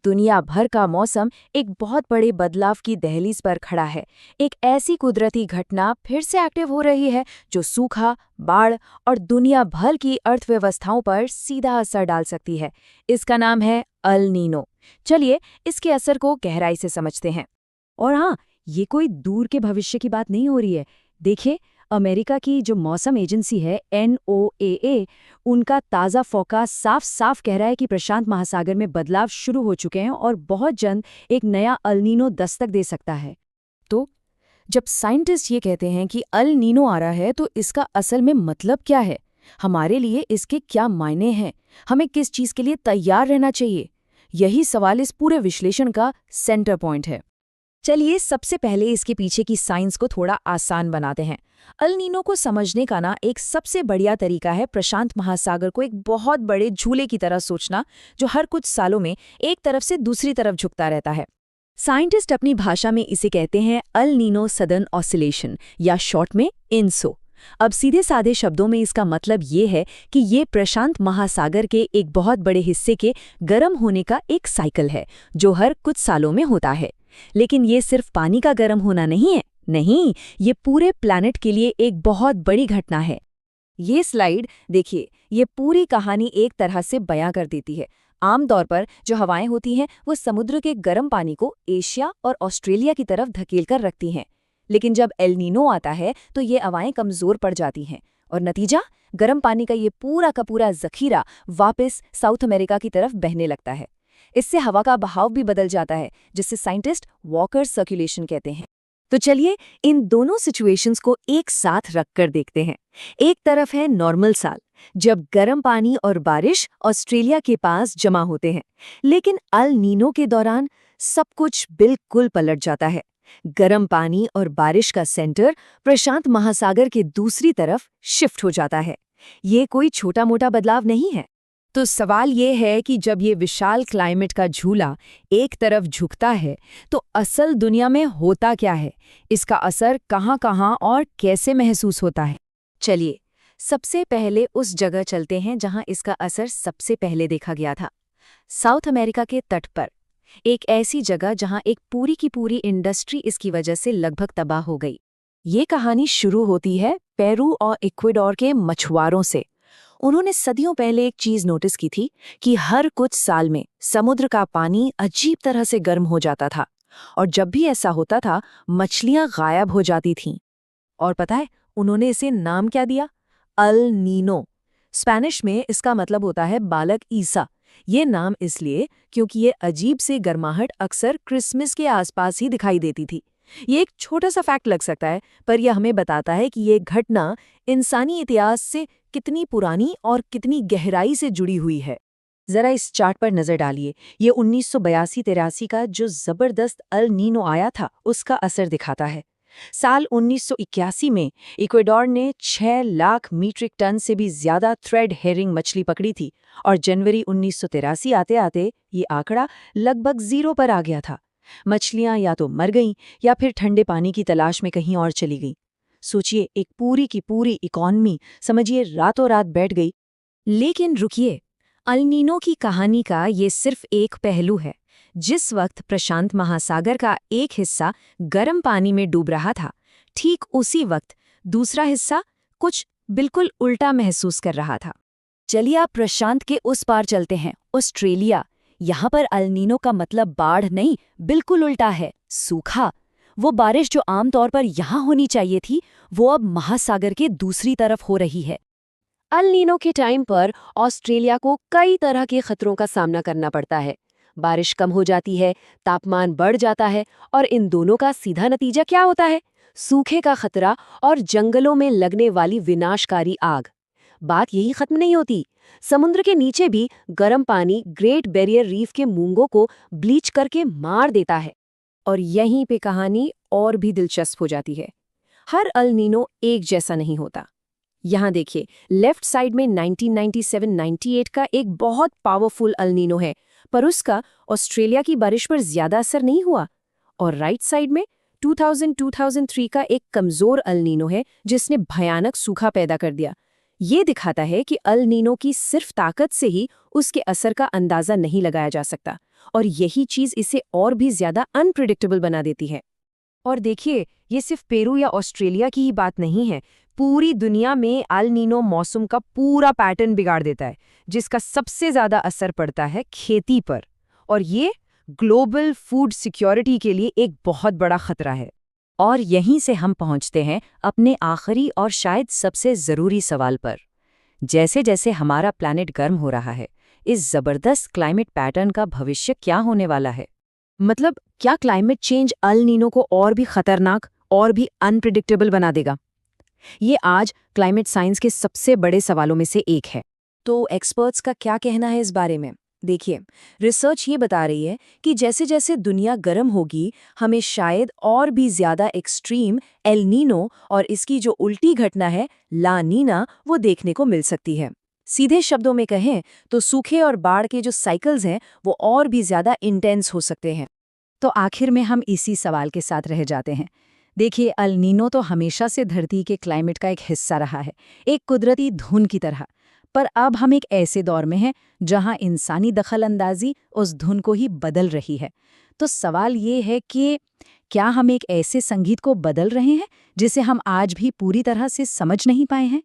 दुनिया भर का मौसम एक बहुत बड़े बदलाव की दहलीज पर खड़ा है। एक ऐसी कुदरती घटना फिर से एक्टिव हो रही है जो सूखा, बाढ़ और दुनिया भर की अर्थव्यवस्थाओं पर सीधा असर डाल सकती है। इसका नाम है अल नीनो। चलिए इसके असर को गहराई से समझते हैं। और हाँ, ये कोई दूर के भविष्य की बात नहीं हो रही है। देखिए, अमेरिका की जो मौसम एजेंसी है NOAA, उनका ताज़ा फोरकास्ट साफ साफ कह रहा है कि प्रशांत महासागर में बदलाव शुरू हो चुके हैं और बहुत जल्द एक नया अल नीनो दस्तक दे सकता है। तो जब साइंटिस्ट ये कहते हैं कि अल नीनो आ रहा है तो इसका असल में मतलब क्या है? हमारे लिए इसके क्या मायने हैं? हमें किस चीज़ के लिए तैयार रहना चाहिए? यही सवाल इस पूरे विश्लेषण का सेंटर पॉइंट है। चलिए सबसे पहले इसके पीछे की साइंस को थोड़ा आसान बनाते हैं। अल नीनो को समझने का एक सबसे बढ़िया तरीका है प्रशांत महासागर को एक बहुत बड़े झूले की तरह सोचना, जो हर कुछ सालों में एक तरफ से दूसरी तरफ झुकता रहता है। साइंटिस्ट अपनी भाषा में इसे कहते हैं अल नीनो सदर्न ऑसिलेशन, या शॉर्ट में INSO। अब सीधे साधे शब्दों में इसका मतलब ये है कि ये प्रशांत महासागर के एक बहुत बड़े हिस्से के गर्म होने का एक साइकिल है जो हर कुछ सालों में होता है। लेकिन ये सिर्फ पानी का गर्म होना नहीं है, नहीं, ये पूरे प्लैनेट के लिए एक बहुत बड़ी घटना है। ये स्लाइड देखिए, ये पूरी कहानी एक तरह से बयां कर देती है। आमतौर पर जो हवाएं होती हैं वो समुद्र के गर्म पानी को एशिया और ऑस्ट्रेलिया की तरफ धकेल कर रखती हैं। लेकिन जब एल नीनो आता है तो ये हवाएं कमजोर पड़ जाती हैं और नतीजा, गर्म पानी का ये पूरा का पूरा जखीरा वापस साउथ अमेरिका की तरफ बहने लगता है। इससे हवा का बहाव भी बदल जाता है, जिससे साइंटिस्ट वॉकर सर्कुलेशन कहते हैं। तो चलिए इन दोनों सिचुएशंस को एक साथ रखकर देखते हैं। एक तरफ है नॉर्मल साल, जब गर्म पानी और बारिश ऑस्ट्रेलिया के पास जमा होते हैं। लेकिन अल नीनो के दौरान सब कुछ बिल्कुल पलट जाता है। गर्म पानी और बारिश का सेंटर प्रशांत महासागर के दूसरी तरफ शिफ्ट हो जाता है। ये कोई छोटा मोटा बदलाव नहीं है। तो सवाल ये है कि जब ये विशाल क्लाइमेट का झूला एक तरफ झुकता है तो असल दुनिया में होता क्या है? इसका असर कहाँ-कहाँ और कैसे महसूस होता है? चलिए सबसे पहले उस जगह चलते हैं जहां इसका असर सबसे पहले देखा गया था। साउथ अमेरिका के तट पर, एक ऐसी जगह जहां एक पूरी की पूरी इंडस्ट्री इसकी वजह से लगभग तबाह हो गई। ये कहानी शुरू होती है पेरू और इक्वाडोर के मछुआरों से। उन्होंने सदियों पहले एक चीज नोटिस की थी कि हर कुछ साल में समुद्र का पानी अजीब तरह से गर्म हो जाता था और जब भी ऐसा होता था मछलियां गायब हो जाती थीं। और पता है उन्होंने इसे नाम क्या दिया? El Nino. स्पेनिश में इसका मतलब होता है बालक ईसा। ये नाम इसलिए क्योंकि ये अजीब सी गर्माहट अक्सर क्रिसमस के आसपास ही दिखाई देती थी। ये एक छोटा सा फैक्ट लग सकता है, पर यह हमें बताता है कि ये घटना इंसानी इतिहास से कितनी पुरानी और कितनी गहराई से जुड़ी हुई है। जरा इस चार्ट पर नजर डालिए। ये 1982-83 का जो जबरदस्त अल नीनो आया था उसका असर दिखाता है। साल 1981 में इक्वाडोर ने 6 लाख मीट्रिक टन से भी ज्यादा थ्रेड हेरिंग मछली पकड़ी थी और जनवरी 1983 आते आते ये आंकड़ा लगभग 0 पर आ गया था। मछलियां या तो मर गईं या फिर ठंडे पानी की तलाश में कहीं और चली गईं। सोचिए, एक पूरी की पूरी इकॉनमी समझिए रातों रात बैठ गई। लेकिन रुकिए, अल नीनो की कहानी का ये सिर्फ एक पहलू है। जिस वक्त प्रशांत महासागर का एक हिस्सा गर्म पानी में डूब रहा था, ठीक उसी वक्त दूसरा हिस्सा कुछ बिल्कुल उल्टा महसूस कर रहा था। चलिए आप प्रशांत के उस पार चलते हैं, ऑस्ट्रेलिया। यहाँ पर अल नीनो का मतलब बाढ़ नहीं, बिल्कुल उल्टा है, सूखा। वो बारिश जो आमतौर पर यहाँ होनी चाहिए थी, वो अब महासागर के दूसरी तरफ हो रही है। अल नीनो के टाइम पर ऑस्ट्रेलिया को कई तरह के खतरों का सामना करना पड़ता है। बारिश कम हो जाती है, तापमान बढ़ जाता है और इन दोनों का सीधा नतीजा क्या होता है? सूखे का खतरा और जंगलों में लगने वाली विनाशकारी आग। बात यही खत्म नहीं होती। समुद्र के नीचे भी गर्म पानी ग्रेट बैरियर रीफ के मूंगों को ब्लीच करके मार देता है। और यहीं पे कहानी और भी दिलचस्प हो जाती है। हर अल नीनो एक जैसा नहीं होता। यहाँ देखिए, लेफ्ट साइड में 1997-98 का एक बहुत पावरफुल अल नीनो है, पर उसका ऑस्ट्रेलिया की बारिश पर ज्यादा असर नहीं हुआ। और राइट साइड में 2000-2003 का एक कमजोर अल नीनो है जिसने भयानक सूखा पैदा कर दिया। ये दिखाता है कि अल नीनो की सिर्फ ताकत से ही उसके असर का अंदाजा नहीं लगाया जा सकता, और यही चीज इसे और भी ज्यादा अनप्रिडिक्टेबल बना देती है। और देखिए, ये सिर्फ पेरू या ऑस्ट्रेलिया की ही बात नहीं है। पूरी दुनिया में अल नीनो मौसम का पूरा पैटर्न बिगाड़ देता है, जिसका सबसे ज्यादा असर पड़ता है खेती पर। और ये ग्लोबल फूड सिक्योरिटी के लिए एक बहुत बड़ा खतरा है। और यहीं से हम पहुंचते हैं अपने आखिरी और शायद सबसे ज़रूरी सवाल पर। जैसे जैसे हमारा प्लैनेट गर्म हो रहा है, इस ज़बरदस्त क्लाइमेट पैटर्न का भविष्य क्या होने वाला है? मतलब क्या क्लाइमेट चेंज अल नीनो को और भी खतरनाक और भी अनप्रिडिक्टेबल बना देगा? ये आज क्लाइमेट साइंस के सबसे बड़े सवालों में से एक है। तो एक्सपर्ट्स का क्या कहना है इस बारे में? देखिए, रिसर्च ये बता रही है कि जैसे जैसे दुनिया गर्म होगी, हमें शायद और भी ज्यादा एक्सट्रीम एल नीनो और इसकी जो उल्टी घटना है ला नीना, वो देखने को मिल सकती है। सीधे शब्दों में कहें तो सूखे और बाढ़ के जो साइकिल्स हैं वो और भी ज्यादा इंटेंस हो सकते हैं। तो आखिर में हम इसी सवाल के साथ रह जाते हैं। देखिए, अल नीनो तो हमेशा से धरती के क्लाइमेट का एक हिस्सा रहा है, एक कुदरती धुन की तरह। पर अब हम एक ऐसे दौर में हैं जहां इंसानी दखलंदाजी उस धुन को ही बदल रही है। तो सवाल ये है कि क्या हम एक ऐसे संगीत को बदल रहे हैं जिसे हम आज भी पूरी तरह से समझ नहीं पाए हैं?